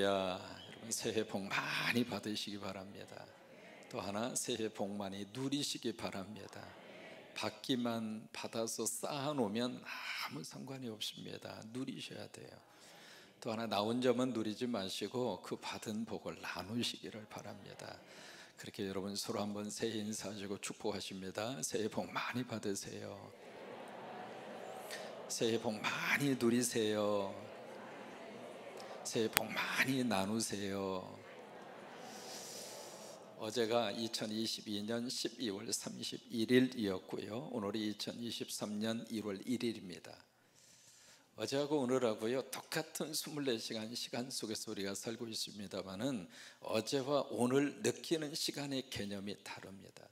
할렐루야. 여러분 새해 복 많이 받으시기 바랍니다. 또 하나 새해 복 많이 누리시기 바랍니다. 받기만 받아서 쌓아놓으면 아무 상관이 없습니다. 누리셔야 돼요. 또 하나 나 혼자만 누리지 마시고 그 받은 복을 나누시기를 바랍니다. 그렇게 여러분 서로 한번 새해 인사하시고 축복하십니다. 새해 복 많이 받으세요. 새해 복 많이 누리세요. 새해 복 많이 나누세요. 어제가 2022년 12월 31일이었고요 오늘이 2023년 1월 1일입니다 어제하고 오늘하고요 똑같은 24시간 시간 속에서 우리가 살고 있습니다만은 어제와 오늘 느끼는 시간의 개념이 다릅니다.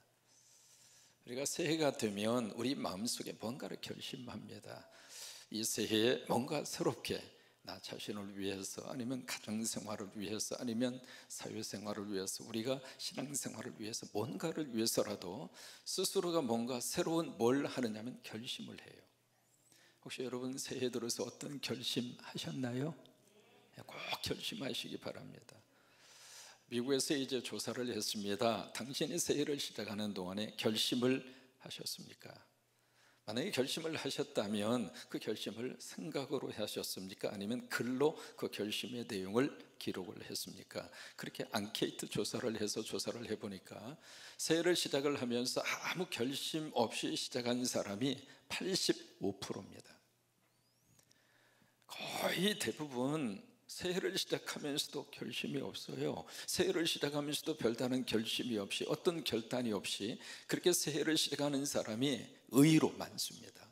우리가 새해가 되면 우리 마음속에 뭔가를 결심합니다. 이 새해에 뭔가 새롭게 나 자신을 위해서 아니면 가정생활을 위해서 아니면 사회생활을 위해서 우리가 신앙생활을 위해서 뭔가를 위해서라도 스스로가 뭔가 새로운 뭘 하느냐면 결심을 해요. 혹시 여러분 새해 들어서 어떤 결심하셨나요? 꼭 결심하시기 바랍니다. 미국에서 이제 조사를 했습니다. 당신이 새해를 시작하는 동안에 결심을 하셨습니까? 만약에 결심을 하셨다면 그 결심을 생각으로 하셨습니까? 아니면 글로 그 결심의 내용을 기록을 했습니까? 그렇게 앙케이트 조사를 해서 조사를 해보니까 새해를 시작을 하면서 아무 결심 없이 시작한 사람이 85%입니다. 거의 대부분 새해를 시작하면서도 결심이 없어요. 새해를 시작하면서도 별다른 결심이 없이 어떤 결단이 없이 그렇게 새해를 시작하는 사람이 의외로 많습니다.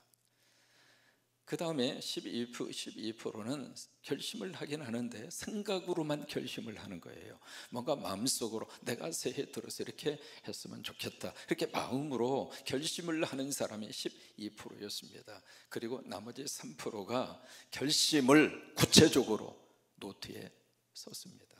그 다음에 12%는 결심을 하긴 하는데 생각으로만 결심을 하는 거예요. 뭔가 마음속으로 내가 새해 들어서 이렇게 했으면 좋겠다 이렇게 마음으로 결심을 하는 사람이 12%였습니다. 그리고 나머지 3%가 결심을 구체적으로 노트에 썼습니다.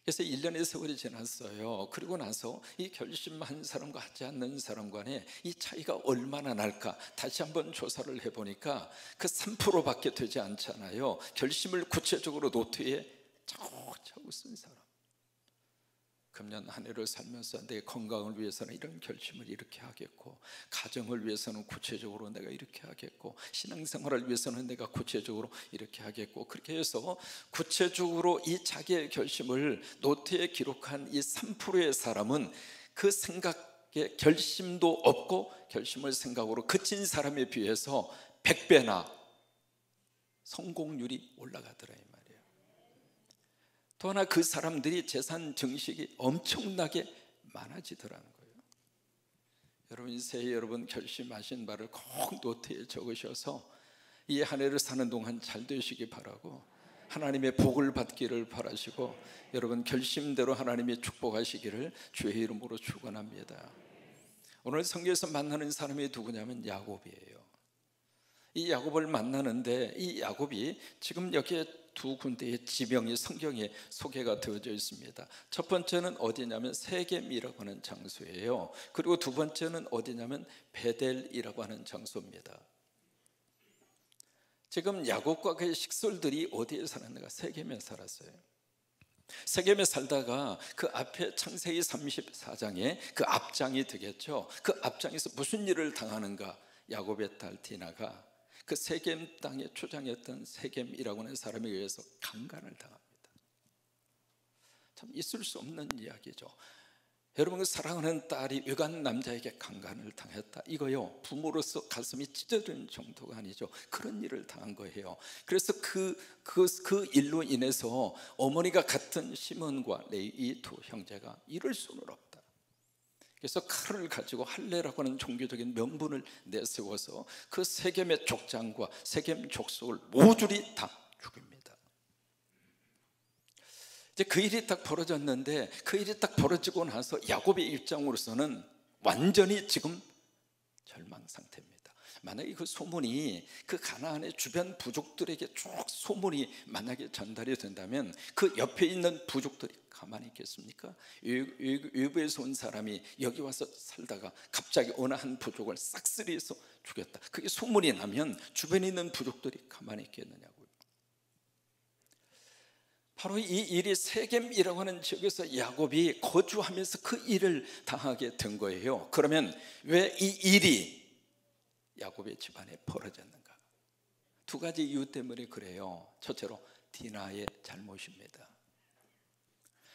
그래서 1년의 세월이 지났어요. 그리고 나서 이 결심한 사람과 하지 않는 사람 간에 이 차이가 얼마나 날까 다시 한번 조사를 해보니까 그 3%밖에 되지 않잖아요. 결심을 구체적으로 노트에 차곡차곡 쓴 사람. 금년 한 해를 살면서 내 건강을 위해서는 이런 결심을 이렇게 하겠고, 가정을 위해서는 구체적으로 내가 이렇게 하겠고, 신앙생활을 위해서는 내가 구체적으로 이렇게 하겠고, 그렇게 해서 구체적으로 이 자기의 결심을 노트에 기록한 이 3%의 사람은 그 생각에 결심도 없고 결심을 생각으로 그친 사람에 비해서 100배나 성공률이 올라가더라 이 말이에요. 또 하나 그 사람들이 재산 증식이 엄청나게 많아지더라는 거예요. 여러분 새해 여러분 결심하신 바를 꼭 노트에 적으셔서 이 한 해를 사는 동안 잘 되시기 바라고 하나님의 복을 받기를 바라시고 여러분 결심대로 하나님이 축복하시기를 주의 이름으로 축원합니다. 오늘 성경에서 만나는 사람이 누구냐면 야곱이에요. 이 야곱을 만나는데 이 야곱이 지금 여기에 두 군데의 지명이 성경에 소개가 되어져 있습니다. 첫 번째는 어디냐면 세겜이라고 하는 장소예요. 그리고 두 번째는 어디냐면 베델이라고 하는 장소입니다. 지금 야곱과 그의 식솔들이 어디에 살았는가? 세겜에 살았어요. 세겜에 살다가 그 앞에 창세기 34장에 그 앞장이 되겠죠. 그 앞장에서 무슨 일을 당하는가? 야곱의 딸 디나가 그 세겜 땅에 초장이었던 세겜이라고 하는 사람에 의해서 강간을 당합니다. 참 있을 수 없는 이야기죠. 여러분 그 사랑하는 딸이 외간 남자에게 강간을 당했다 이거요 부모로서 가슴이 찢어지는 정도가 아니죠. 그런 일을 당한 거예요. 그래서 그 일로 인해서 어머니가 같은 시몬과 레위 이 두 형제가 이럴 수는 없다. 그래서 칼을 가지고 할례라고 하는 종교적인 명분을 내세워서 그 세겜의 족장과 세겜 족속을 모조리 다 죽입니다. 이제 그 일이 딱 벌어졌는데 그 일이 딱 벌어지고 나서 야곱의 입장으로서는 완전히 지금 절망 상태입니다. 만약에 그 소문이 그 가나안의 주변 부족들에게 쭉 소문이 만약에 전달이 된다면 그 옆에 있는 부족들이 가만히 있겠습니까? 외부에서 온 사람이 여기 와서 살다가 갑자기 어느 한 부족을 싹쓸이해서 죽였다 그게 소문이 나면 주변에 있는 부족들이 가만히 있겠느냐고요. 바로 이 일이 세겜이라고 하는 지역에서 야곱이 거주하면서 그 일을 당하게 된 거예요. 그러면 왜 이 일이 야곱의 집안에 벌어졌는가? 두 가지 이유 때문에 그래요. 첫째로 디나의 잘못입니다.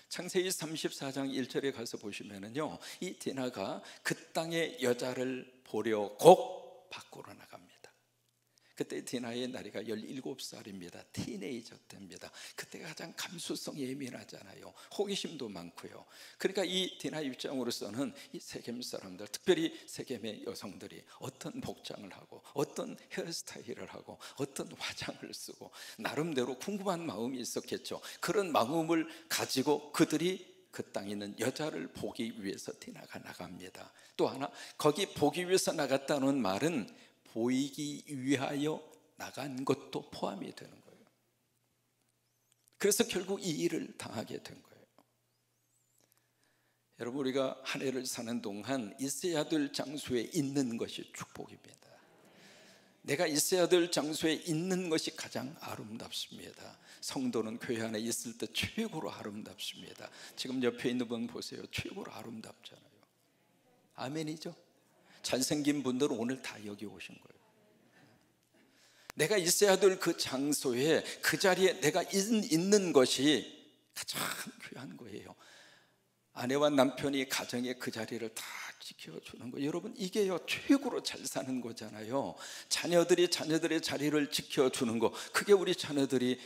창세기 34장 1절에 가서 보시면은요, 이 디나가 그 땅의 여자를 보려고 밖으로 나갑니다. 그때 디나의 나이가 17살입니다. 티네이저 때입니다. 그때가 가장 감수성이 예민하잖아요. 호기심도 많고요. 그러니까 이 디나 입장으로서는 이 세겜 사람들, 특별히 세겜의 여성들이 어떤 복장을 하고 어떤 헤어스타일을 하고 어떤 화장을 쓰고 나름대로 궁금한 마음이 있었겠죠. 그런 마음을 가지고 그들이 그 땅에 있는 여자를 보기 위해서 디나가 나갑니다. 또 하나, 거기 보기 위해서 나갔다는 말은 보이기 위하여 나간 것도 포함이 되는 거예요. 그래서 결국 이 일을 당하게 된 거예요. 여러분, 우리가 한 해를 사는 동안 있어야 될 장소에 있는 것이 축복입니다. 내가 있어야 될 장소에 있는 것이 가장 아름답습니다. 성도는 교회 안에 있을 때 최고로 아름답습니다. 지금 옆에 있는 분 보세요. 최고로 아름답잖아요. 아멘이죠? 잘생긴 분들은 오늘 다 여기 오신 거예요. 내가 있어야 될 그 장소에, 그 자리에 내가 있는 것이 가장 귀한 거예요. 아내와 남편이 가정의 그 자리를 다 지켜주는 거, 여러분, 이게요 최고로 잘 사는 거잖아요. 자녀들이 자녀들의 자리를 지켜주는 거, 그게 우리 자녀들이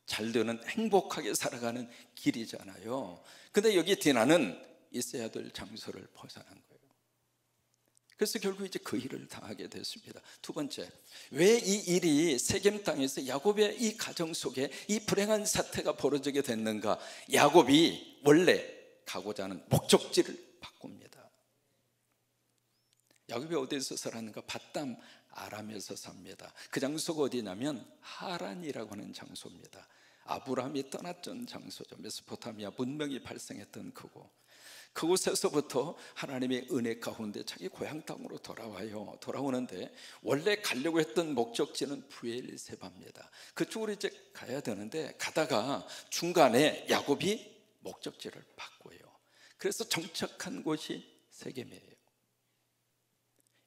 잘 되는, 행복하게 살아가는 길이잖아요. 근데 여기 디나는 있어야 될 장소를 벗어난 거예요. 그래서 결국 이제 그 일을 당하게 됐습니다. 두 번째, 왜 이 일이 세겜 땅에서 야곱의 이 가정 속에 이 불행한 사태가 벌어지게 됐는가? 야곱이 원래 가고자 하는 목적지를 바꿉니다. 야곱이 어디서 살았는가? 밧담 아람에서 삽니다. 그 장소가 어디냐면 하란이라고 하는 장소입니다. 아브라함이 떠났던 장소죠. 메소포타미아 문명이 발생했던 그곳. 그곳에서부터 하나님의 은혜 가운데 자기 고향 땅으로 돌아와요. 돌아오는데 원래 가려고 했던 목적지는 브엘세바입니다. 그쪽으로 이제 가야 되는데 가다가 중간에 야곱이 목적지를 바꿔요. 그래서 정착한 곳이 세겜이에요.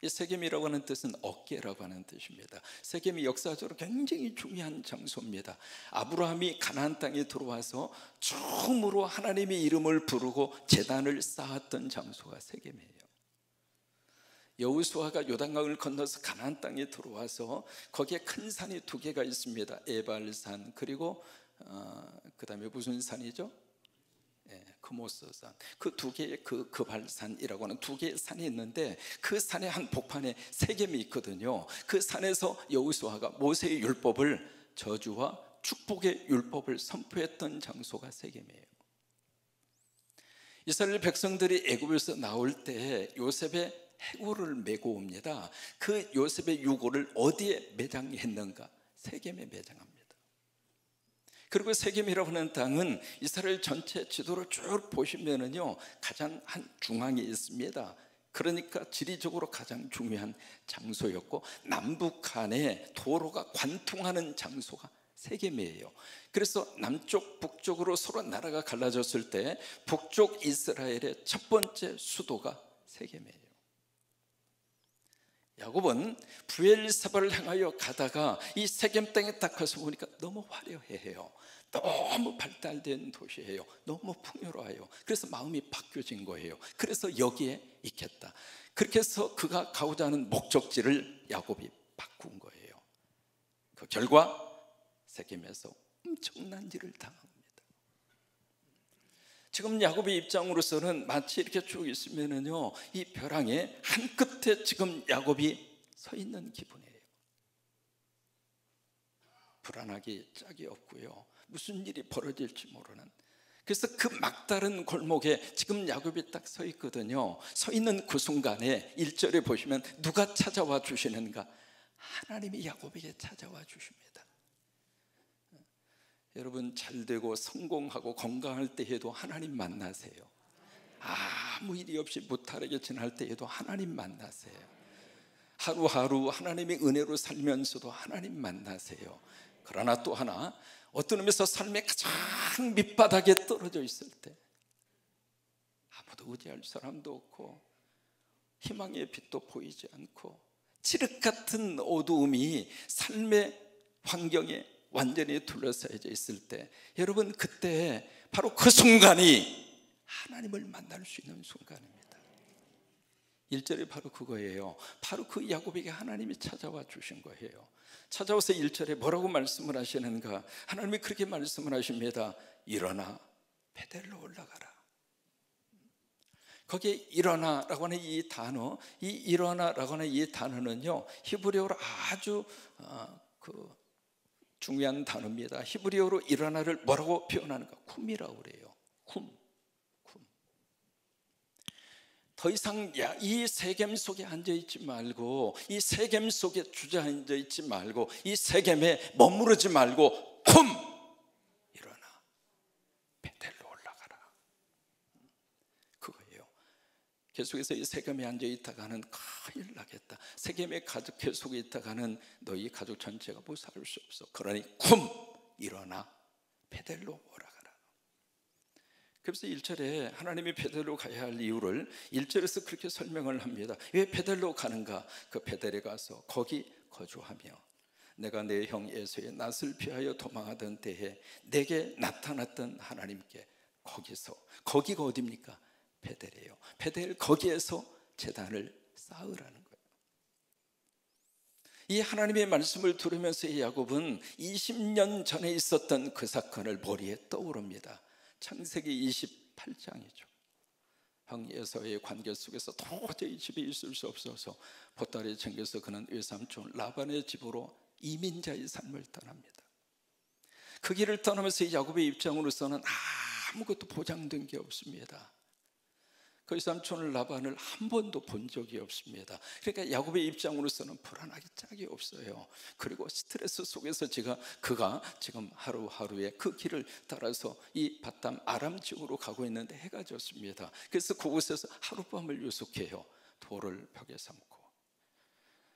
이 세겜이라고 하는 뜻은 어깨라고 하는 뜻입니다. 세겜이 역사적으로 굉장히 중요한 장소입니다. 아브라함이 가나안 땅에 들어와서 처음으로 하나님의 이름을 부르고 제단을 쌓았던 장소가 세겜이에요. 여호수아가 요단강을 건너서 가나안 땅에 들어와서 거기에 큰 산이 두 개가 있습니다. 에발산, 그리고 그 다음에 무슨 산이죠? 크모스산. 그 두 개의 그 그발산이라고 하는 두 개의 산이 있는데 그 산의 한 복판에 세겜이 있거든요. 그 산에서 여호수아가 모세의 율법을, 저주와 축복의 율법을 선포했던 장소가 세겜이에요. 이스라엘 백성들이 애굽에서 나올 때 요셉의 해골을 메고 옵니다. 그 요셉의 유골을 어디에 매장했는가? 세겜에 매장합니다. 그리고 세겜이라고 하는 땅은 이스라엘 전체 지도를 쭉 보시면은요 가장 한 중앙에 있습니다. 그러니까 지리적으로 가장 중요한 장소였고 남북한에 도로가 관통하는 장소가 세겜이에요. 그래서 남쪽 북쪽으로 서로 나라가 갈라졌을 때 북쪽 이스라엘의 첫 번째 수도가 세겜이에요. 야곱은 브엘세바를 향하여 가다가 이 세겜 땅에 딱 가서 보니까 너무 화려해요. 너무 발달된 도시예요. 너무 풍요로워요. 그래서 마음이 바뀌어진 거예요. 그래서 여기에 있겠다. 그렇게 해서 그가 가고자 하는 목적지를 야곱이 바꾼 거예요. 그 결과 세겜에서 엄청난 일을 당합니다. 지금 야곱의 입장으로서는 마치 이렇게 쭉 있으면은요 이 벼랑의 한 끝에 지금 야곱이 서 있는 기분이에요. 불안하기 짝이 없고요, 무슨 일이 벌어질지 모르는. 그래서 그 막다른 골목에 지금 야곱이 딱 서 있거든요. 서 있는 그 순간에 1절에 보시면 누가 찾아와 주시는가? 하나님이 야곱에게 찾아와 주십니다. 여러분, 잘되고 성공하고 건강할 때에도 하나님 만나세요. 아무 일이 없이 무탈하게 지날 때에도 하나님 만나세요. 하루하루 하나님의 은혜로 살면서도 하나님 만나세요. 그러나 또 하나, 어떤 의미에서 삶의 가장 밑바닥에 떨어져 있을 때, 아무도 의지할 사람도 없고 희망의 빛도 보이지 않고 칠흑 같은 어두움이 삶의 환경에 완전히 둘러싸여져 있을 때, 여러분, 그때 바로 그 순간이 하나님을 만날 수 있는 순간입니다. 1절이 바로 그거예요. 바로 그 야곱에게 하나님이 찾아와 주신 거예요. 찾아와서 1절에 뭐라고 말씀을 하시는가? 하나님이 그렇게 말씀을 하십니다. 일어나 베델로 올라가라. 거기에 일어나라고 하는 이 단어, 이 일어나라고 하는 이 단어는요, 히브리어로 아주 중요한 단어입니다. 히브리어로 일어나를 뭐라고 표현하는가? 쿰이라고 그래요. 쿰. 더 이상 이 세겜 속에 앉아있지 말고, 이 세겜 속에 주저앉아 있지 말고, 이 세겜에 머무르지 말고 쿰! 일어나 베델로 올라가라. 그거예요. 계속해서 이 세겜에 앉아있다가는 큰일 나겠다. 세겜의 가족 계속에 있다가는 너희 가족 전체가 뭐 살 수 없어. 그러니 쿰! 일어나 베델로 오라. 그래서 1절에 하나님이 베델로 가야 할 이유를 1절에서 그렇게 설명을 합니다. 왜 베델로 가는가? 그 베델에 가서 거기 거주하며 내가 내 형 에서의 낯을 피하여 도망하던 때에 내게 나타났던 하나님께 거기가 어디입니까? 베델이에요. 베델 거기에서 제단을 쌓으라는 거예요. 이 하나님의 말씀을 들으면서 이 야곱은 20년 전에 있었던 그 사건을 머리에 떠오릅니다. 창세기 28장이죠. 형 에서의 관계 속에서 도저히 집에 있을 수 없어서 보따리에 챙겨서 그는 외삼촌 라반의 집으로 이민자의 삶을 떠납니다. 그 길을 떠나면서 이 야곱의 입장으로서는 아무것도 보장된 게 없습니다. 그 외삼촌 라반을 한 번도 본 적이 없습니다. 그러니까 야곱의 입장으로서는 불안하기 짝이 없어요. 그리고 스트레스 속에서 그가 지금 하루하루의 그 길을 따라서 이 바담 아람 지역으로 가고 있는데 해가 졌습니다. 그래서 그곳에서 하룻밤을 유숙해요. 돌을 벽에 삼고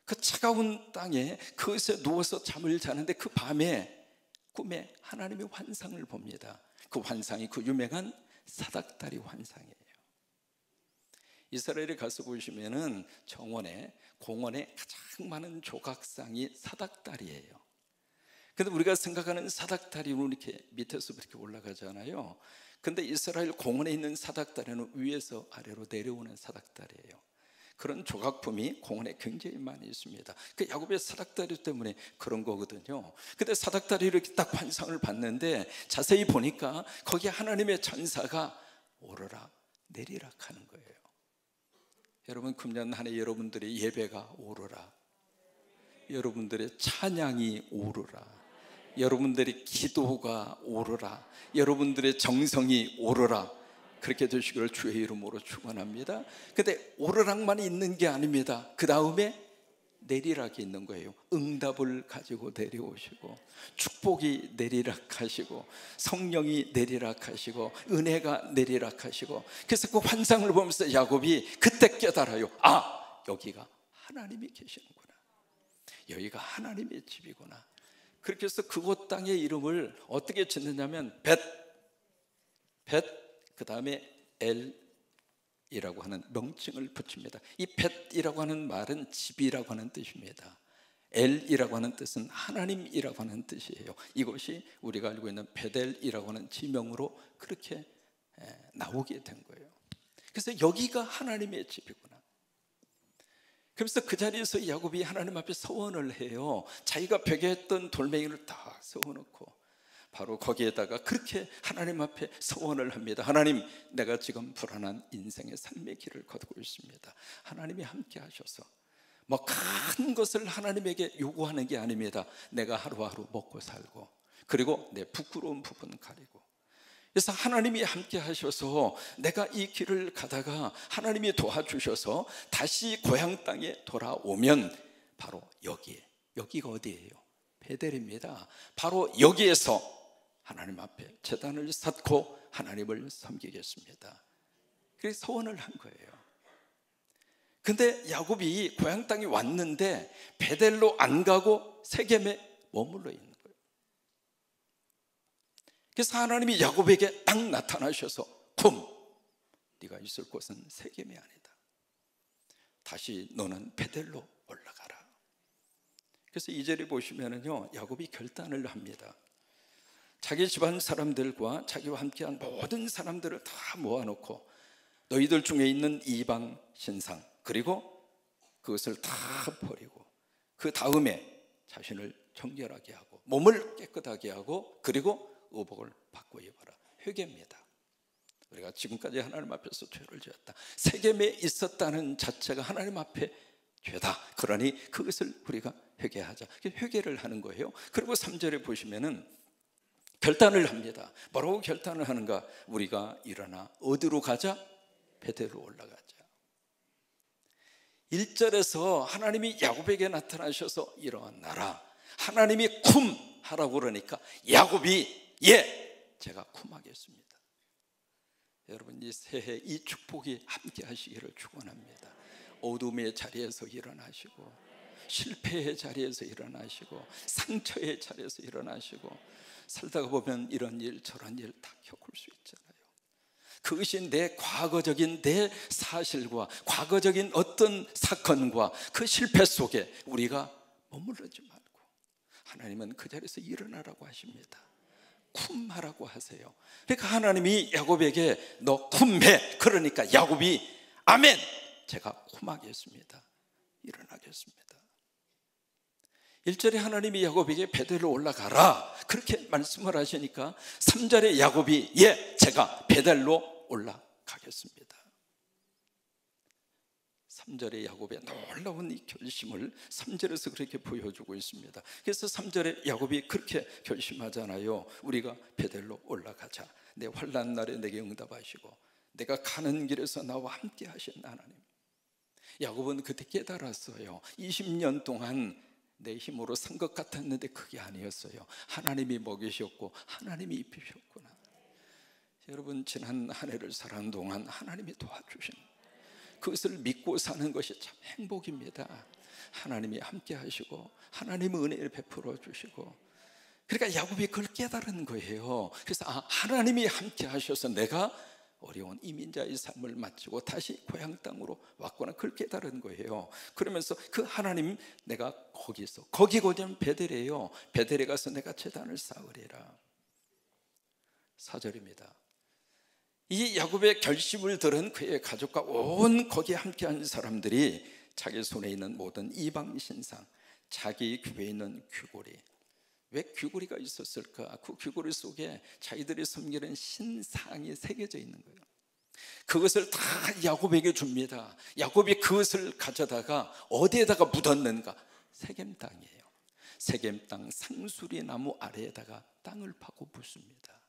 그 차가운 땅에 그것에 누워서 잠을 자는데 그 밤에 꿈에 하나님의 환상을 봅니다. 그 환상이 그 유명한 사닥다리 환상이에요. 이스라엘에 가서 보시면은 공원에 가장 많은 조각상이 사닥다리예요. 근데 우리가 생각하는 사닥다리는 이렇게 밑에서 이렇게 올라가잖아요. 근데 이스라엘 공원에 있는 사닥다리는 위에서 아래로 내려오는 사닥다리예요. 그런 조각품이 공원에 굉장히 많이 있습니다. 그 야곱의 사닥다리 때문에 그런 거거든요. 근데 사닥다리를 이렇게 딱 환상을 봤는데 자세히 보니까 거기에 하나님의 천사가 오르락 내리락 하는 거예요. 여러분, 금년 한 해 여러분들의 예배가 오르라, 여러분들의 찬양이 오르라, 여러분들의 기도가 오르라, 여러분들의 정성이 오르라, 그렇게 되시기를 주의 이름으로 축원합니다. 근데 오르락만 있는 게 아닙니다. 그 다음에 내리락이 있는 거예요. 응답을 가지고 내려오시고, 축복이 내리락하시고, 성령이 내리락하시고, 은혜가 내리락하시고. 그래서 그 환상을 보면서 야곱이 그때 깨달아요. 여기가 하나님이 계시는구나, 여기가 하나님의 집이구나. 그렇게 해서 그곳 땅의 이름을 어떻게 짓느냐면 그 다음에 엘이라고 하는 명칭을 붙입니다. 이 벳이라고 하는 말은 집이라고 하는 뜻입니다. 엘이라고 하는 뜻은 하나님이라고 하는 뜻이에요. 이것이 우리가 알고 있는 베델이라고 하는 지명으로 그렇게 나오게 된 거예요. 그래서 여기가 하나님의 집이구나. 그래서 그 자리에서 야곱이 하나님 앞에 서원을 해요. 자기가 벽에 했던 돌멩이를 다 세워놓고 바로 거기에다가 그렇게 하나님 앞에 서원을 합니다. 하나님, 내가 지금 불안한 인생의 삶의 길을 걷고 있습니다. 하나님이 함께 하셔서 큰 것을 하나님에게 요구하는 게 아닙니다. 내가 하루하루 먹고 살고, 그리고 내 부끄러운 부분 가리고, 그래서 하나님이 함께 하셔서 내가 이 길을 가다가 하나님이 도와주셔서 다시 고향 땅에 돌아오면 바로 여기가 어디예요? 베델입니다. 바로 여기에서 하나님 앞에 제단을 쌓고 하나님을 섬기겠습니다. 그래서 소원을 한 거예요. 근데 야곱이 고향 땅에 왔는데 베델로 안 가고 세겜에 머물러 있는 거예요. 그래서 하나님이 야곱에게 딱 나타나셔서 쿰, 네가 있을 곳은 세겜이 아니다. 다시 너는 베델로 올라가라. 그래서 2절에 보시면은요, 야곱이 결단을 합니다. 자기 집안 사람들과 자기와 함께한 모든 사람들을 다 모아놓고 너희들 중에 있는 이방 신상, 그리고 그것을 다 버리고 그 다음에 자신을 정결하게 하고 몸을 깨끗하게 하고 그리고 의복을 바꿔 입어라. 회개입니다. 우리가 지금까지 하나님 앞에서 죄를 지었다, 세겜에 있었다는 자체가 하나님 앞에 죄다. 그러니 그것을 우리가 회개하자. 회개를 하는 거예요. 그리고 3절에 보시면은 결단을 합니다. 뭐라고 결단을 하는가? 우리가 일어나 어디로 가자? 베델로 올라가자. 1절에서 하나님이 야곱에게 나타나셔서 일어나라, 하나님이 쿰 하라고 그러니까 야곱이 예, 제가 쿰 하겠습니다. 여러분, 이 새해 이 축복이 함께 하시기를 축원합니다. 어둠의 자리에서 일어나시고 실패의 자리에서 일어나시고 상처의 자리에서 일어나시고, 살다가 보면 이런 일 저런 일 다 겪을 수 있잖아요. 그것이 내 과거적인 내 사실과 과거적인 어떤 사건과 그 실패 속에 우리가 머무르지 말고 하나님은 그 자리에서 일어나라고 하십니다. 쿰하라고 하세요. 그러니까 하나님이 야곱에게 너 쿰해, 그러니까 야곱이 아멘, 제가 쿰하겠습니다, 일어나겠습니다. 1절에 하나님이 야곱에게 베델로 올라가라 그렇게 말씀을 하시니까 3절에 야곱이 예, 제가 베델로 올라가겠습니다. 3절에 야곱의 놀라운 이 결심을 3절에서 그렇게 보여주고 있습니다. 그래서 3절에 야곱이 그렇게 결심하잖아요. 우리가 베델로 올라가자. 내 환난 날에 내게 응답하시고 내가 가는 길에서 나와 함께 하신 하나님. 야곱은 그때 깨달았어요. 20년 동안 내 힘으로 산 것 같았는데 그게 아니었어요. 하나님이 먹이셨고 하나님이 입히셨구나. 여러분, 지난 한 해를 살아가는 동안 하나님이 도와주신, 그것을 믿고 사는 것이 참 행복입니다. 하나님이 함께 하시고 하나님의 은혜를 베풀어 주시고, 그러니까 야곱이 그걸 깨달은 거예요. 그래서 하나님이 함께 하셔서 내가 어려운 이민자의 삶을 마치고 다시 고향 땅으로 왔구나, 그걸 깨달은 거예요. 그러면서 그 하나님, 내가 거기서, 거기고는 베델이에요. 베델에 가서 내가 제단을 쌓으리라. 4절입니다. 이 야곱의 결심을 들은 그의 가족과 온 거기에 함께한 사람들이 자기 손에 있는 모든 이방 신상, 자기 귀에 있는 귀고리, 왜 귀고리가 있었을까? 그 귀고리 속에 자기들이 섬기는 신상이 새겨져 있는 거예요. 그것을 다 야곱에게 줍니다. 야곱이 그것을 가져다가 어디에다가 묻었는가? 세겜 땅이에요. 세겜 땅 상수리 나무 아래에다가 땅을 파고 붓습니다.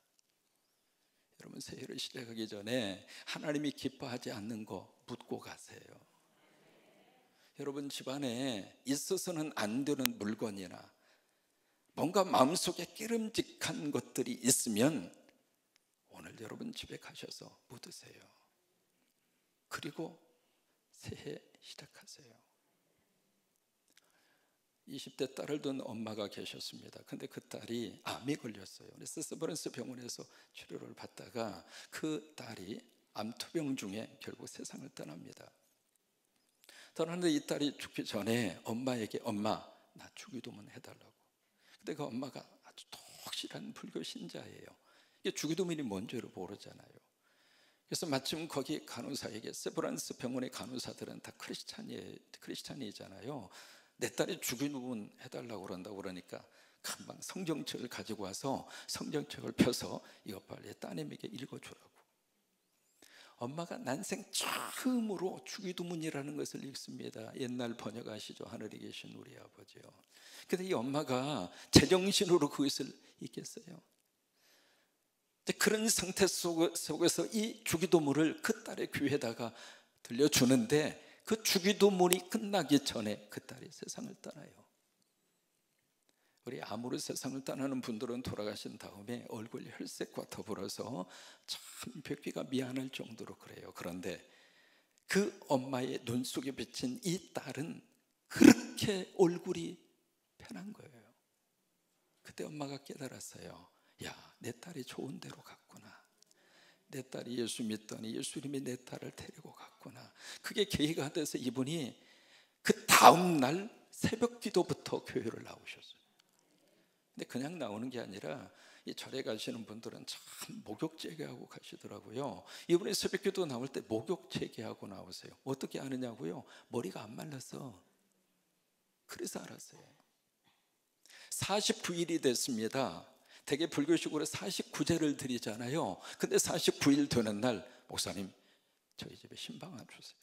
여러분, 새해를 시작하기 전에 하나님이 기뻐하지 않는 거 묻고 가세요. 여러분, 집안에 있어서는 안 되는 물건이나 뭔가 마음속에 깨름직한 것들이 있으면 오늘 여러분 집에 가셔서 묻으세요. 그리고 새해 시작하세요. 20대 딸을 둔 엄마가 계셨습니다. 근데 그 딸이 암이 걸렸어요. 그래서 세브란스 병원에서 치료를 받다가 그 딸이 암투병 중에 결국 세상을 떠납니다. 떠나는데 이 딸이 죽기 전에 엄마에게 엄마, 나 주기도문 해달라고. 근데 그 엄마가 아주 독실한 불교 신자예요. 이게 주기도문이 뭔지를 모르잖아요. 그래서 마침 거기 간호사에게, 세브란스 병원의 간호사들은 다 크리스찬이잖아요. 내 딸이 주기도문 해달라고 그런다고 그러니까 금방 성경책을 가지고 와서 성경책을 펴서 이것 빨리 따님에게 읽어주라고. 엄마가 난생 처음으로 주기도문이라는 것을 읽습니다. 옛날 번역하시죠, 하늘에 계신 우리 아버지요. 근데 이 엄마가 제정신으로 그것을 읽겠어요? 그런 상태 속에서 이 주기도문을 그 딸의 귀에다가 들려주는데, 그 주기도문이 끝나기 전에 그 딸이 세상을 떠나요. 우리 암으로 세상을 떠나는 분들은 돌아가신 다음에 얼굴 혈색과 더불어서 참 뵙기가 미안할 정도로 그래요. 그런데 그 엄마의 눈 속에 비친 이 딸은 그렇게 얼굴이 편한 거예요. 그때 엄마가 깨달았어요. 야, 내 딸이 좋은 데로 갔구나. 내 딸이 예수 믿더니 예수님이 내 딸을 데리고 갔구나. 그게 계기가 돼서 이분이 그 다음 날 새벽 기도부터 교회를 나오셨어요. 근데 그냥 나오는 게 아니라 이 절에 가시는 분들은 참 목욕 재개하고 가시더라고요. 이분이 새벽 기도 나올 때 목욕 재개하고 나오세요. 어떻게 아느냐고요? 머리가 안 말라서. 그래서 알았어요. 49일이 됐습니다. 대개 불교식으로 49제를 드리잖아요. 근데 49일 되는 날, 목사님 저희 집에 신방 안 주세요.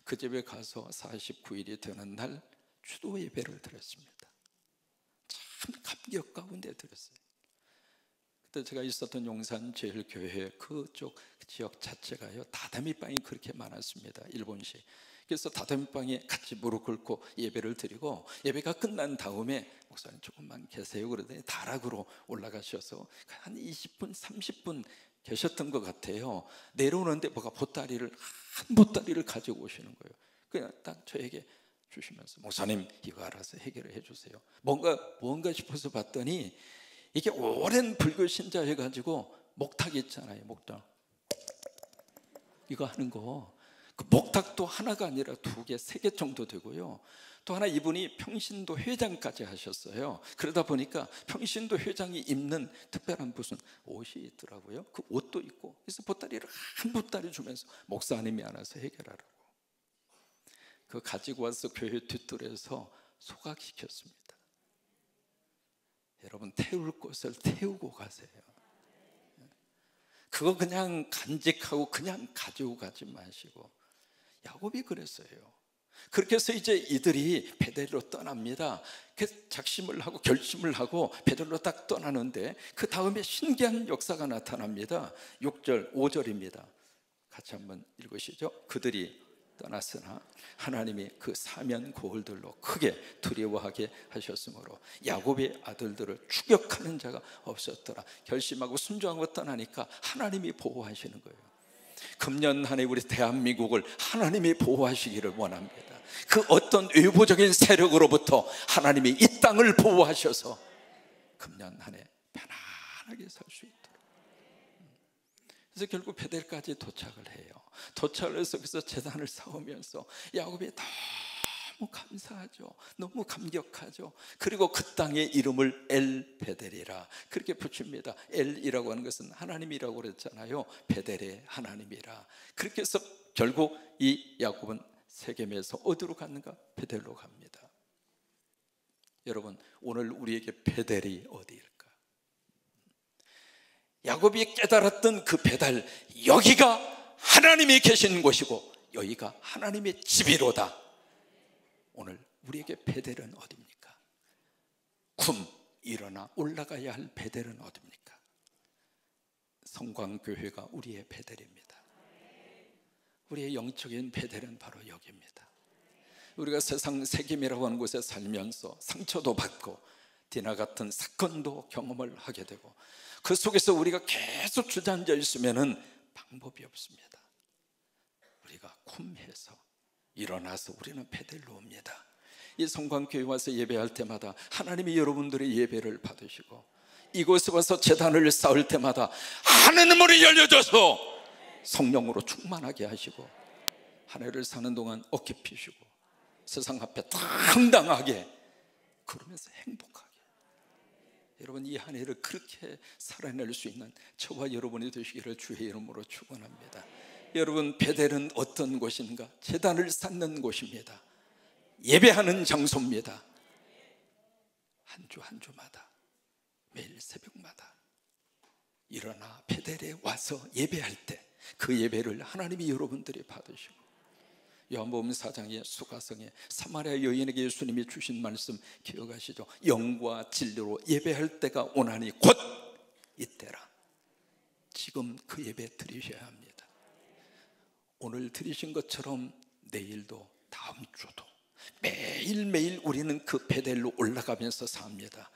그 집에 가서 49일이 되는 날 추도 예배를 드렸습니다. 참 감격 가운데 드렸어요. 그때 제가 있었던 용산 제일교회 그쪽 지역 자체가요, 다다미방이 그렇게 많았습니다. 일본식. 그래서 다다미방에 같이 무릎 꿇고 예배를 드리고, 예배가 끝난 다음에 목사님 조금만 계세요 그러더니 다락으로 올라가셔서 한 20분 30분 계셨던 것 같아요. 내려오는데 뭐가 보따리를, 한 보따리를 가지고 오시는 거예요. 그냥 딱 저에게 주시면서 목사님 이거 알아서 해결을 해주세요. 뭔가 싶어서 봤더니 이게 오랜 불교 신자여가지고 목탁 있잖아요. 목탁 이거 하는 거, 그 목탁도 하나가 아니라 2개, 3개 정도 되고요. 또 하나, 이분이 평신도 회장까지 하셨어요. 그러다 보니까 평신도 회장이 입는 특별한 무슨 옷이 있더라고요. 그 옷도 있고, 그래서 보따리를 한 보따리 주면서 목사님이 알아서 해결하라고. 그거 가지고 와서 교회 뒷뜰에서 소각시켰습니다. 여러분, 태울 곳을 태우고 가세요. 그거 그냥 간직하고 그냥 가지고 가지 마시고. 야곱이 그랬어요. 그렇게 해서 이제 이들이 베델로 떠납니다. 작심을 하고 결심을 하고 베델로 딱 떠나는데, 그 다음에 신기한 역사가 나타납니다. 6절 5절입니다 같이 한번 읽으시죠. 그들이 떠났으나 하나님이 그 사면 고을들로 크게 두려워하게 하셨으므로 야곱의 아들들을 추격하는 자가 없었더라. 결심하고 순종하고 떠나니까 하나님이 보호하시는 거예요. 금년 한 해 우리 대한민국을 하나님이 보호하시기를 원합니다. 그 어떤 외부적인 세력으로부터 하나님이 이 땅을 보호하셔서 금년 한 해 편안하게 살 수 있도록. 그래서 결국 베델까지 도착을 해요. 도착을 해서 그래서 제단을 쌓으면서 야곱이 너무 감사하죠. 너무 감격하죠. 그리고 그 땅의 이름을 엘 베델이라 그렇게 붙입니다. 엘이라고 하는 것은 하나님이라고 그랬잖아요. 베델의 하나님이라. 그렇게 해서 결국 이 야곱은 세겜에서 어디로 갔는가? 베델로 갑니다. 여러분, 오늘 우리에게 베델이 어디일까? 야곱이 깨달았던 그 베델, 여기가 하나님이 계신 곳이고 여기가 하나님의 집이로다. 오늘 우리에게 베델은 어디입니까? 일어나 올라가야 할 베델은 어디입니까? 성광교회가 우리의 베델입니다. 우리의 영적인 베델은 바로 여기입니다. 우리가 세상 세겜이라고 하는 곳에 살면서 상처도 받고 디나 같은 사건도 경험을 하게 되고, 그 속에서 우리가 계속 주저앉아 있으면 방법이 없습니다. 우리가 쿰해서 일어나서 우리는 베델로 옵니다. 이 성광교회 와서 예배할 때마다 하나님이 여러분들의 예배를 받으시고, 이곳에 와서 제단을 쌓을 때마다 하나님의 문이 열려져서 성령으로 충만하게 하시고, 한 해를 사는 동안 어깨 피시고 세상 앞에 당당하게 그러면서 행복하게, 여러분 이 한 해를 그렇게 살아낼 수 있는 저와 여러분이 되시기를 주의 이름으로 축원합니다. 여러분, 베델은 어떤 곳인가? 제단을 쌓는 곳입니다. 예배하는 장소입니다. 한 주 한 주마다 매일 새벽마다 일어나 베델에 와서 예배할 때 그 예배를 하나님이 여러분들이 받으시고, 요한복음 4장의 수가성에 사마리아 여인에게 예수님이 주신 말씀 기억하시죠? 영과 진리로 예배할 때가 오나니 곧 이때라. 지금 그 예배 드리셔야 합니다. 오늘 드리신 것처럼 내일도 다음 주도 매일매일 우리는 그 베델로 올라가면서 삽니다.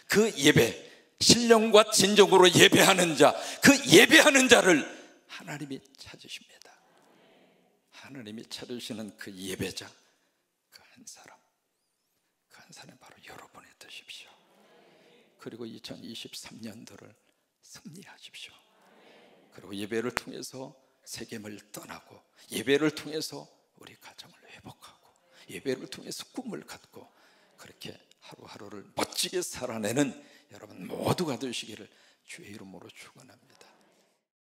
그 예배, 신령과 진정으로 예배하는 자, 그 예배하는 자를 하나님이 찾으십니다. 하나님이 찾으시는 그 예배자, 그 한 사람, 그 한 사람 바로 여러분이 되십시오. 그리고 2023년도를 승리하십시오. 그리고 예배를 통해서 세겜을 떠나고, 예배를 통해서 우리 가정을 회복하고, 예배를 통해서 꿈을 갖고, 그렇게 하루하루를 멋지게 살아내는 여러분 모두가 되시기를 주의 이름으로 축원합니다.